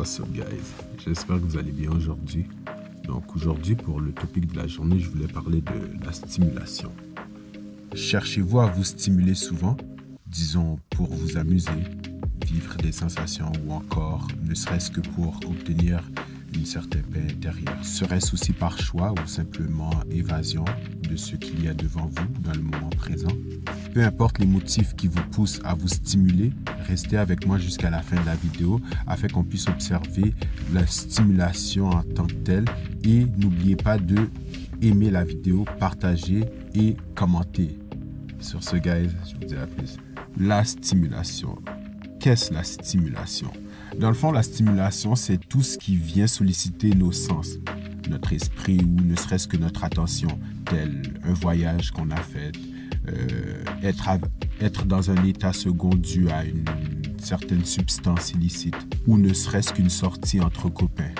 What's up guys, j'espère que vous allez bien aujourd'hui. Donc aujourd'hui pour le topic de la journée, je voulais parler de la stimulation. Cherchez-vous à vous stimuler souvent, disons pour vous amuser, vivre des sensations ou encore ne serait-ce que pour obtenir une certaine paix intérieure. Serait-ce aussi par choix ou simplement évasion de ce qu'il y a devant vous dans le moment présent? Peu importe les motifs qui vous poussent à vous stimuler, restez avec moi jusqu'à la fin de la vidéo afin qu'on puisse observer la stimulation en tant que telle et n'oubliez pas de aimer la vidéo, partager et commenter. Sur ce guys, je vous dis à plus. La stimulation. Qu'est-ce la stimulation? Dans le fond, la stimulation, c'est tout ce qui vient solliciter nos sens, notre esprit ou ne serait-ce que notre attention, tel un voyage qu'on a fait, être dans un état second dû à une certaine substance illicite ou ne serait-ce qu'une sortie entre copains.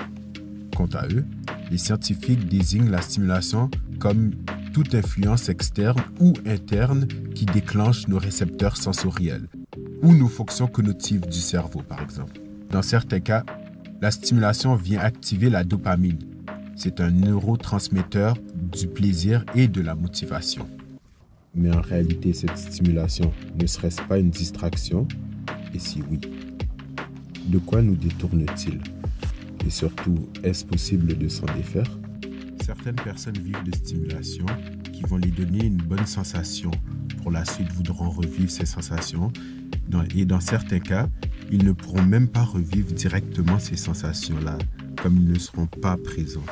Quant à eux, les scientifiques désignent la stimulation comme toute influence externe ou interne qui déclenche nos récepteurs sensoriels ou nos fonctions cognitives du cerveau, par exemple. Dans certains cas, la stimulation vient activer la dopamine. C'est un neurotransmetteur du plaisir et de la motivation. Mais en réalité, cette stimulation ne serait-ce pas une distraction? Et si oui, de quoi nous détourne-t-il? Et surtout, est-ce possible de s'en défaire? Certaines personnes vivent de stimulation qui vont les donner une bonne sensation. Pour la suite, voudront revivre ces sensations. Et dans certains cas, ils ne pourront même pas revivre directement ces sensations-là, comme ils ne seront pas présents.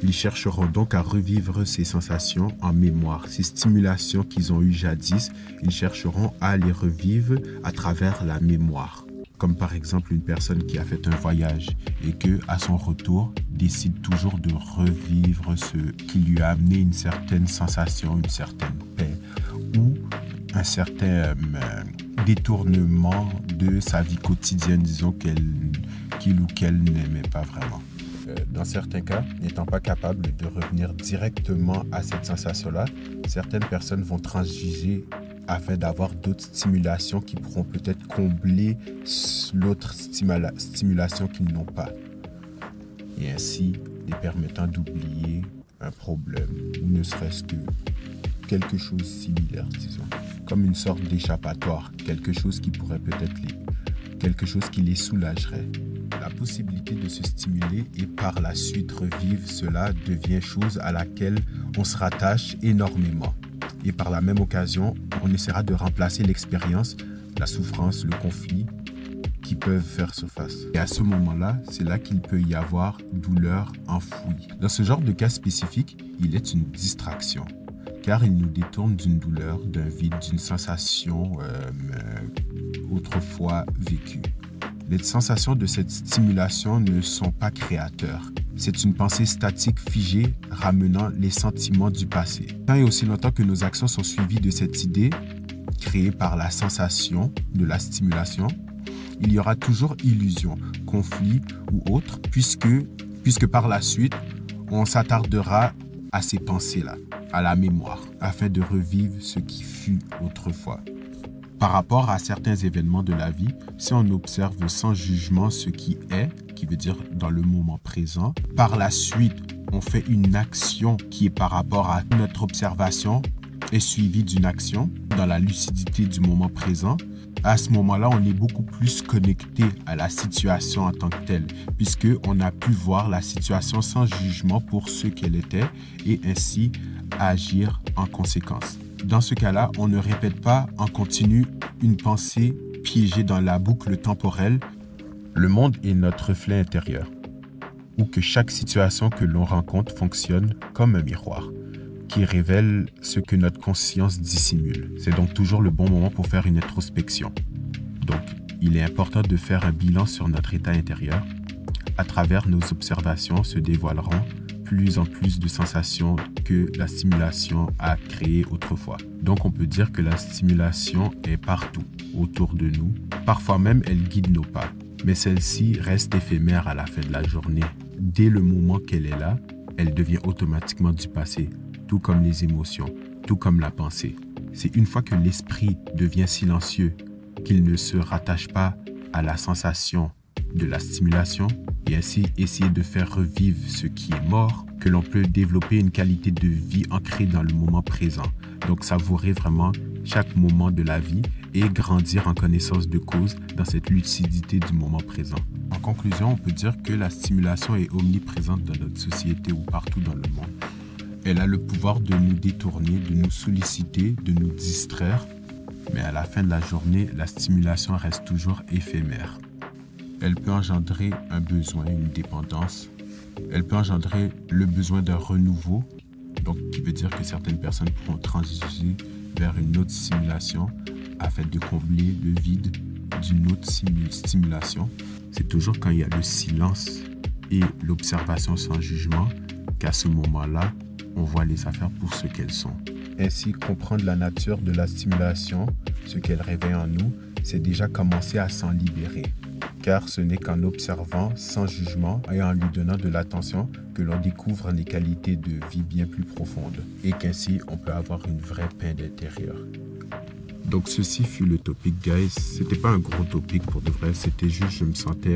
Ils chercheront donc à revivre ces sensations en mémoire. Ces stimulations qu'ils ont eues jadis, ils chercheront à les revivre à travers la mémoire. Comme par exemple une personne qui a fait un voyage et que, à son retour, décide toujours de revivre ce qui lui a amené une certaine sensation, une certaine paix ou un certain détournement de sa vie quotidienne, disons qu'il ou qu'elle n'aimait pas vraiment. Dans certains cas, n'étant pas capable de revenir directement à cette sensation-là, certaines personnes vont transiger afin d'avoir d'autres stimulations qui pourront peut-être combler l'autre stimulation qu'ils n'ont pas. Et ainsi, les permettant d'oublier un problème, ou ne serait-ce que quelque chose similaire, disons. Comme une sorte d'échappatoire, quelque chose qui pourrait peut-être quelque chose qui les soulagerait. La possibilité de se stimuler et par la suite revivre cela devient chose à laquelle on se rattache énormément. Et par la même occasion, on essaiera de remplacer l'expérience, la souffrance, le conflit qui peuvent faire surface. Et à ce moment-là, c'est là qu'il peut y avoir douleur enfouie. Dans ce genre de cas spécifique, il est une distraction, car il nous détourne d'une douleur, d'un vide, d'une sensation autrefois vécue. Les sensations de cette stimulation ne sont pas créateurs. C'est une pensée statique figée ramenant les sentiments du passé. Tant et aussi longtemps que nos actions sont suivies de cette idée créée par la sensation de la stimulation, il y aura toujours illusion, conflit ou autre, puisque par la suite, on s'attardera à ces pensées-là, à la mémoire, afin de revivre ce qui fut autrefois. Par rapport à certains événements de la vie, si on observe sans jugement ce qui est, qui veut dire dans le moment présent, par la suite, on fait une action qui est par rapport à notre observation et suivie d'une action dans la lucidité du moment présent. À ce moment-là, on est beaucoup plus connecté à la situation en tant que telle, puisqu'on a pu voir la situation sans jugement pour ce qu'elle était et ainsi agir en conséquence. Dans ce cas-là, on ne répète pas en continu une pensée piégée dans la boucle temporelle. Le monde est notre reflet intérieur, où que chaque situation que l'on rencontre fonctionne comme un miroir, qui révèle ce que notre conscience dissimule. C'est donc toujours le bon moment pour faire une introspection. Donc, il est important de faire un bilan sur notre état intérieur. À travers nos observations se dévoileront plus en plus de sensations que la stimulation a créées autrefois. Donc on peut dire que la stimulation est partout, autour de nous. Parfois même, elle guide nos pas. Mais celle-ci reste éphémère à la fin de la journée. Dès le moment qu'elle est là, elle devient automatiquement du passé, tout comme les émotions, tout comme la pensée. C'est une fois que l'esprit devient silencieux, qu'il ne se rattache pas à la sensation de la stimulation et ainsi essayer de faire revivre ce qui est mort, que l'on peut développer une qualité de vie ancrée dans le moment présent. Donc savourer vraiment chaque moment de la vie et grandir en connaissance de cause dans cette lucidité du moment présent. En conclusion, on peut dire que la stimulation est omniprésente dans notre société ou partout dans le monde. Elle a le pouvoir de nous détourner, de nous solliciter, de nous distraire, mais à la fin de la journée, la stimulation reste toujours éphémère. Elle peut engendrer un besoin, une dépendance. Elle peut engendrer le besoin d'un renouveau, donc qui veut dire que certaines personnes pourront transiger vers une autre stimulation afin de combler le vide d'une autre stimulation. C'est toujours quand il y a le silence et l'observation sans jugement qu'à ce moment-là, on voit les affaires pour ce qu'elles sont. Ainsi, comprendre la nature de la stimulation, ce qu'elle réveille en nous, c'est déjà commencer à s'en libérer. Car ce n'est qu'en observant sans jugement et en lui donnant de l'attention que l'on découvre les qualités de vie bien plus profondes et qu'ainsi on peut avoir une vraie paix d'intérieur. Donc ceci fut le topic, guys. C'était pas un gros topic pour de vrai, c'était juste je me sentais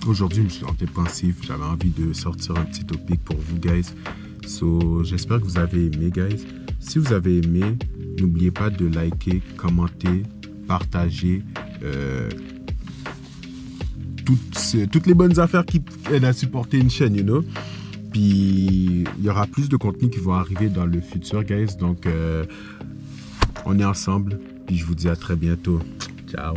aujourd'hui je me sentais pensif, j'avais envie de sortir un petit topic pour vous, guys. So, j'espère que vous avez aimé, guys. Si vous avez aimé, n'oubliez pas de liker, commenter, partager toutes les bonnes affaires qui aident à supporter une chaîne, you know. Puis, il y aura plus de contenu qui vont arriver dans le futur, guys. Donc, on est ensemble. Puis, je vous dis à très bientôt. Ciao.